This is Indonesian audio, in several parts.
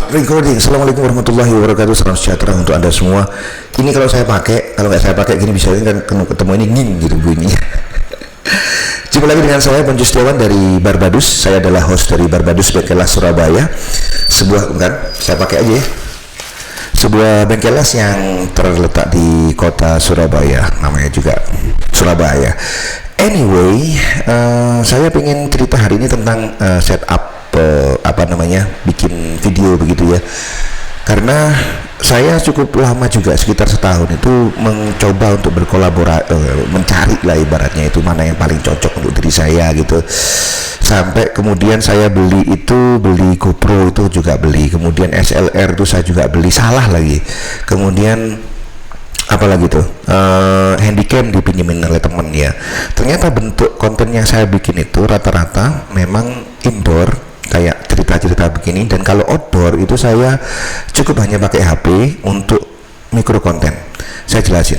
Start recording. Assalamualaikum warahmatullahi wabarakatuh. Salam sejahtera untuk anda semua. Ini kalau saya pakai, kalau nggak saya pakai gini bisa kan ketemu ini nging gitu bunyinya. Jumpa lagi dengan saya Ponco Setiawan dari Barbadus. Saya adalah host dari Barbadus Bengkelas Surabaya. Sebuah saya pakai aja ya. Sebuah bengkelas yang terletak di kota Surabaya, namanya juga Surabaya. Anyway, saya pengen cerita hari ini tentang setup bikin video begitu ya. Karena saya cukup lama juga, sekitar setahun itu mencoba untuk berkolaborasi, mencari lah ibaratnya itu mana yang paling cocok untuk diri saya gitu. Sampai kemudian saya beli GoPro itu juga beli, kemudian SLR itu saya juga beli, salah lagi. Kemudian apalagi tuh handycam dipinjemin oleh temen ya. Ternyata bentuk konten yang saya bikin itu rata-rata memang indoor, kayak cerita-cerita begini, dan kalau outdoor itu saya cukup hanya pakai HP untuk mikro konten. Saya jelasin.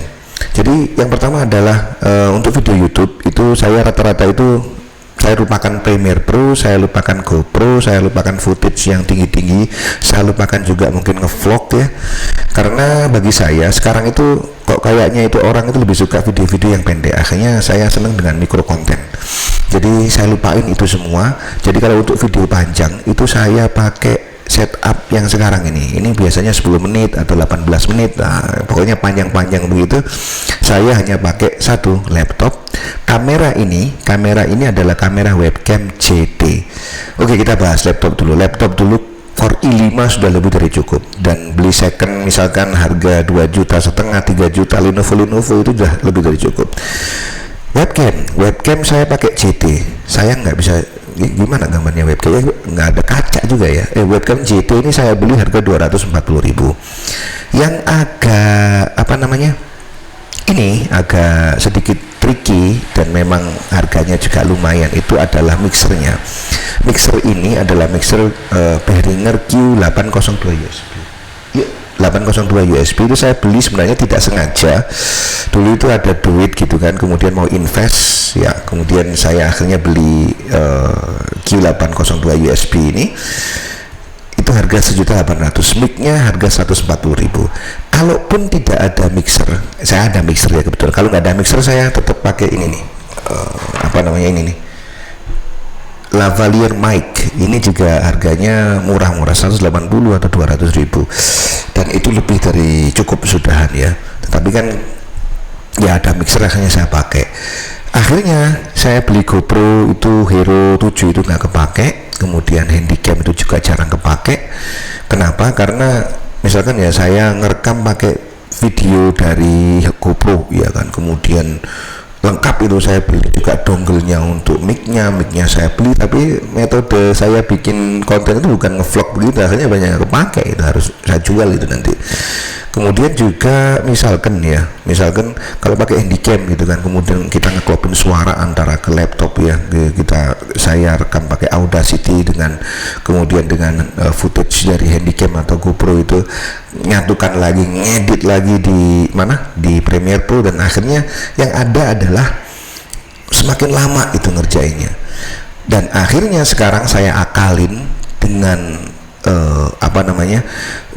Jadi yang pertama adalah untuk video YouTube itu saya rata-rata itu saya lupakan Premiere Pro, saya lupakan GoPro, saya lupakan footage yang tinggi-tinggi, saya lupakan juga mungkin ngevlog ya. Karena bagi saya sekarang itu kok kayaknya itu orang itu lebih suka video-video yang pendek. Akhirnya saya senang dengan mikro konten. Jadi saya lupain itu semua. Jadi kalau untuk video panjang itu saya pakai setup yang sekarang ini biasanya 10 menit atau 18 menit. Nah, pokoknya panjang-panjang begitu. Saya hanya pakai satu laptop. Kamera ini adalah kamera webcam CT. Oke, kita bahas laptop dulu. Core i5 sudah lebih dari cukup, dan beli second misalkan harga 2,5 juta, 3 juta, Lenovo itu sudah lebih dari cukup. Webcam saya pakai CT. Saya nggak bisa, gimana gambarnya webcam ya, nggak ada kaca juga ya. Webcam CT ini saya beli harga 240.000. Yang agak ini agak sedikit tricky dan memang harganya juga lumayan, itu adalah mixernya. Mixer ini adalah mixer Behringer Q802 USB. 802 USB itu saya beli sebenarnya tidak sengaja. Dulu itu ada duit gitu kan, kemudian mau invest ya, kemudian saya akhirnya beli Q802 USB ini. Itu harga 1.800.000, mic-nya harga 140.000. Kalaupun tidak ada mixer, saya ada mixer ya kebetulan. Kalau nggak ada mixer saya tetap pakai ini nih, ini nih, lavalier mic. Ini juga harganya murah-murah, 180 atau 200.000, dan itu lebih dari cukup sudahan ya. Tetapi kan ya ada mixer, akhirnya saya pakai. Akhirnya saya beli GoPro itu Hero 7 itu nggak kepake, kemudian handycam itu juga jarang kepake. Kenapa? Karena misalkan ya saya ngerekam pakai video dari GoPro ya kan, kemudian lengkap itu saya beli juga dongle-nya untuk mic-nya saya beli, tapi metode saya bikin konten itu bukan ngevlog begitu, akhirnya banyak yang kepake, itu harus saya jual itu nanti. Kemudian juga misalkan kalau pakai handycam gitu kan, kemudian kita ngeklopin suara antara ke laptop ya, saya rekam pakai Audacity kemudian dengan footage dari handycam atau GoPro itu, nyatukan lagi, ngedit lagi di Premiere Pro, dan akhirnya yang ada adalah semakin lama itu ngerjainnya. Dan akhirnya sekarang saya akalin dengan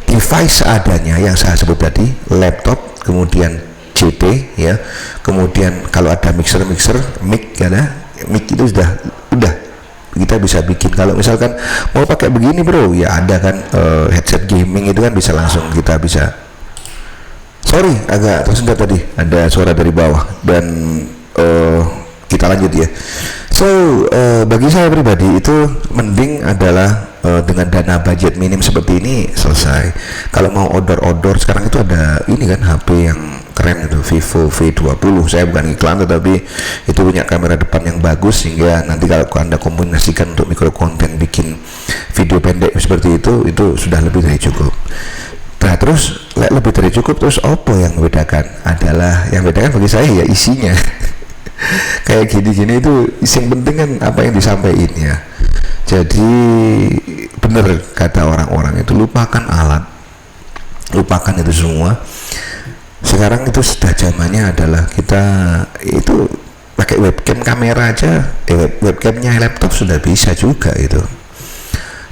device seadanya yang saya sebut tadi, laptop, kemudian CT ya, kemudian kalau ada mixer mic itu sudah kita bisa bikin. Kalau misalkan mau pakai begini bro ya, ada kan headset gaming itu kan bisa langsung, kita bisa. Sorry agak tersendat tadi, ada suara dari bawah, dan kita lanjut ya. So bagi saya pribadi itu mending adalah dengan dana budget minim seperti ini selesai. Kalau mau outdoor sekarang itu ada ini kan HP yang keren itu, Vivo V20. Saya bukan iklan, tetapi itu punya kamera depan yang bagus, sehingga nanti kalau Anda kombinasikan untuk mikro konten, bikin video pendek seperti itu sudah lebih dari cukup. Nah terus lebih dari cukup, terus apa yang membedakan? Yang membedakan bagi saya ya isinya. Kayak gini-gini itu yang penting kan apa yang disampaikan ya. Jadi bener kata orang-orang itu, lupakan alat, lupakan itu semua. Sekarang itu sudah zamannya adalah kita itu pakai webcam kamera aja, webcamnya laptop sudah bisa juga itu.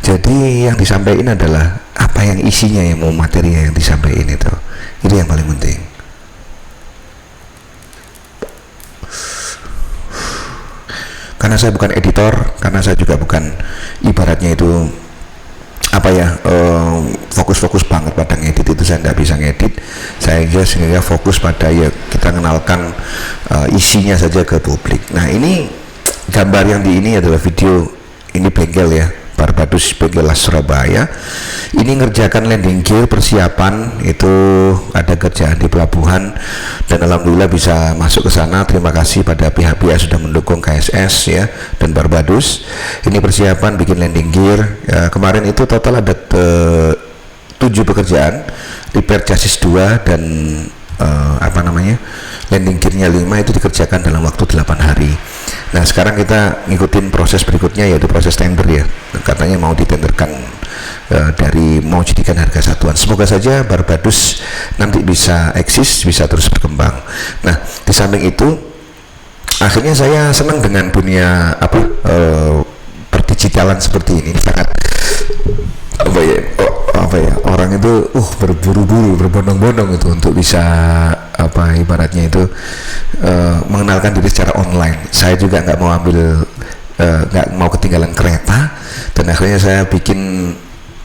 Jadi yang disampaikan adalah yang isinya, yang mau materi yang disampaikan itu yang paling penting. Karena saya bukan editor, karena saya juga bukan ibaratnya itu apa ya, fokus-fokus banget pada ngedit, itu saya tidak bisa ngedit. Saya sehingga fokus pada ya kita kenalkan isinya saja ke publik. Nah ini gambar yang di ini adalah video, ini bengkel ya, Barbadus Bengkel Las Surabaya. Ini ngerjakan landing gear persiapan, itu ada kerjaan di pelabuhan dan alhamdulillah bisa masuk ke sana. Terima kasih pada pihak-pihak sudah mendukung KSS ya dan Barbadus. Ini persiapan bikin landing gear ya, kemarin itu total ada 7 pekerjaan, repair chassis 2 dan landing gearnya 5, itu dikerjakan dalam waktu 8 hari. Nah sekarang kita ngikutin proses berikutnya, yaitu proses tender ya, katanya mau ditenderkan mau jadikan harga satuan. Semoga saja Barbadus nanti bisa eksis, bisa terus berkembang. Nah di samping itu akhirnya saya senang dengan dunia perdigitalan seperti ini. Sangat orang itu berburu-buru, berbondong-bondong itu untuk bisa ibaratnya itu mengenalkan diri secara online. Saya juga nggak mau ketinggalan kereta, dan akhirnya saya bikin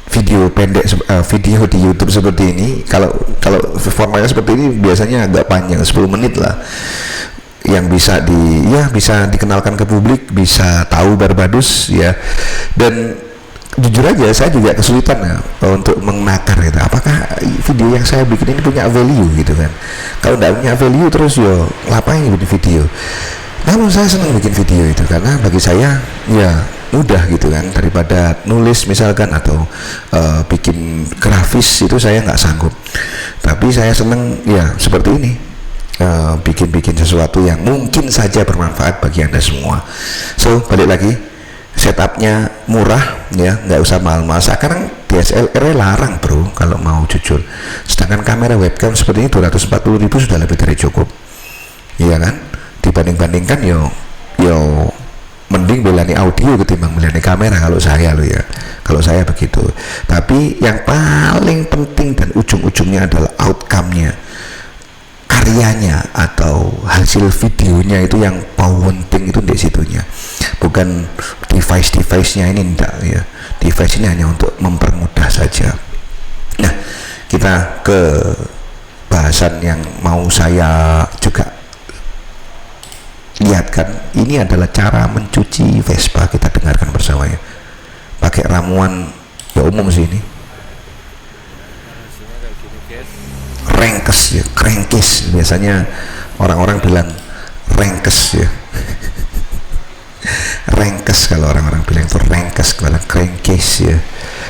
video pendek, video di YouTube seperti ini. Kalau formatnya seperti ini biasanya agak panjang, 10 menit lah, yang bisa bisa dikenalkan ke publik, bisa tahu Barbadus ya. Dan jujur aja saya juga kesulitan ya untuk menakar gitu, apakah video yang saya bikin ini punya value gitu kan. Kalau tidak punya value terus ngapain bikin video. Namun saya senang bikin video itu karena bagi saya ya mudah gitu kan, daripada nulis misalkan atau bikin grafis, itu saya nggak sanggup. Tapi saya senang ya seperti ini, bikin sesuatu yang mungkin saja bermanfaat bagi Anda semua. So balik lagi, setupnya murah ya, nggak usah mahal-mahal. Sekarang DSLR larang bro kalau mau jujur, sedangkan kamera webcam seperti ini 240.000 sudah lebih dari cukup, iya kan. Dibanding-bandingkan yo mending belani audio ketimbang belani kamera kalau saya kalau saya begitu. Tapi yang paling penting dan ujung-ujungnya adalah outcome-nya, karyanya atau hasil videonya, itu yang penting itu di situnya, bukan device-nya ini enggak ya. Device ini hanya untuk mempermudah saja. Nah kita ke bahasan yang mau saya juga lihatkan. Ini adalah cara mencuci Vespa, kita dengarkan bersama ya. Pakai ramuan ya umum sih ini, rengkes ya, krengkis biasanya orang-orang bilang rengkes ya. Rengkes kalau orang-orang bilang itu rengkes, kalau krengkis ya.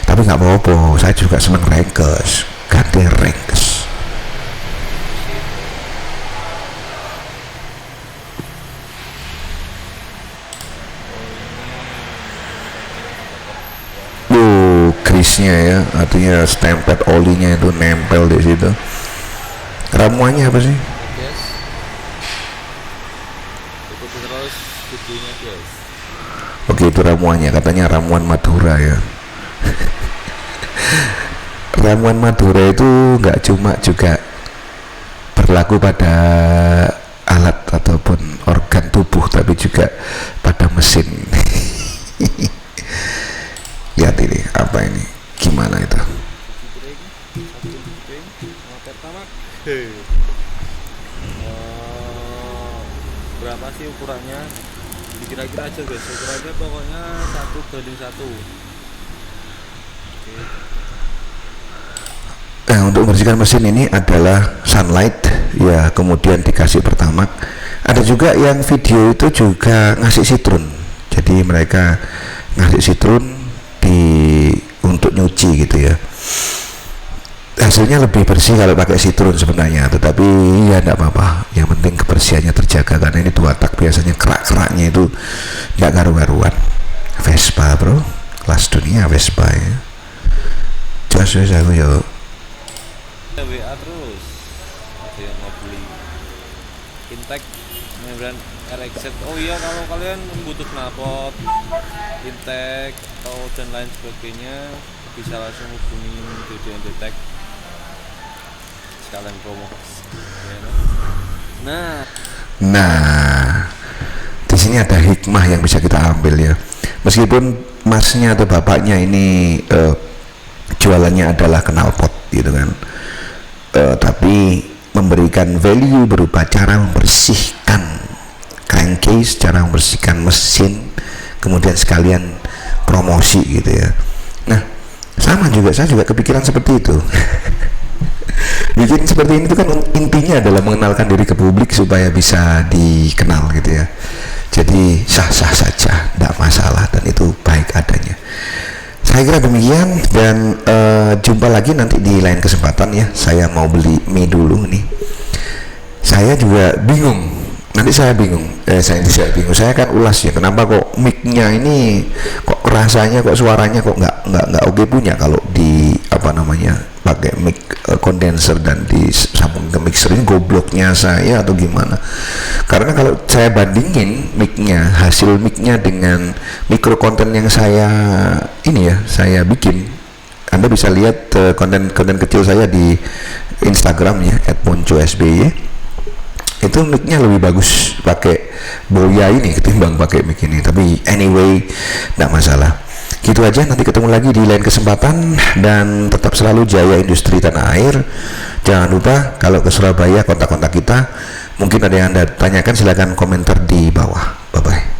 Tapi nggak apa-apa, saya juga seneng rengkes, ganti rengkes. Grease-nya ya, artinya stempel olinya itu nempel di situ. Ramuannya apa sih? Oke, itu ramuannya, katanya ramuan Madura ya. Ramuan Madura itu nggak cuma juga berlaku pada alat ataupun organ tubuh, tapi juga pada mesin. Lihat ini, apa ini, gimana itu? Berapa sih ukurannya? Dikira-kira aja guys, ukurannya pokoknya 1:1. Nah, untuk membersihkan mesin ini adalah Sunlight ya, kemudian dikasih Pertamax. Ada juga yang video itu juga ngasih Citroen, jadi mereka ngasih Citroen untuk nyuci gitu ya. Hasilnya lebih bersih kalau pakai Citroen sebenarnya, tetapi ya enggak apa-apa, yang penting kebersihannya terjaga, karena ini 2 tak biasanya kerak-keraknya itu enggak karu-karuan. Vespa bro, kelas dunia Vespa ya. Jelas aku ya. WA terus ada yang mau beli Intec membran RX-set. Oh iya, kalau kalian butuh knalpot, intake atau dan lain sebagainya bisa langsung hubungi Dede Detek sekalian promo. Ya, nah, Nah, di sini ada hikmah yang bisa kita ambil ya. Meskipun masnya atau bapaknya ini jualannya adalah knalpot gitu kan, tapi memberikan value berupa cara membersihkan crankcase, cara membersihkan mesin, kemudian sekalian promosi gitu ya. Nah, sama juga, saya juga kepikiran seperti itu. Bikin seperti ini tuh kan intinya adalah mengenalkan diri ke publik supaya bisa dikenal gitu ya. Jadi sah-sah saja, tidak masalah, dan itu baik adanya. Saya kira demikian, dan jumpa lagi nanti di lain kesempatan ya. Saya mau beli mie dulu nih. Saya juga bingung. Nanti saya bingung. Saya bingung. Saya kan ulas ya. Kenapa kok mic-nya ini kok rasanya, kok suaranya kok nggak oke punya kalau di apa namanya pakai mic condenser dan disambung ke mixer, ini gobloknya saya atau gimana? Karena kalau saya bandingin mic-nya, hasil mic-nya dengan micro konten yang saya ini ya, saya bikin, Anda bisa lihat konten kecil saya di Instagram ya @poncosby. Itu mic-nya lebih bagus pakai Boya ini ketimbang pakai mic ini. Tapi anyway, tidak masalah. Gitu aja, nanti ketemu lagi di lain kesempatan, dan tetap selalu jaya industri tanah air. Jangan lupa kalau ke Surabaya kontak-kontak kita. Mungkin ada yang Anda tanyakan, silakan komentar di bawah. Bye bye.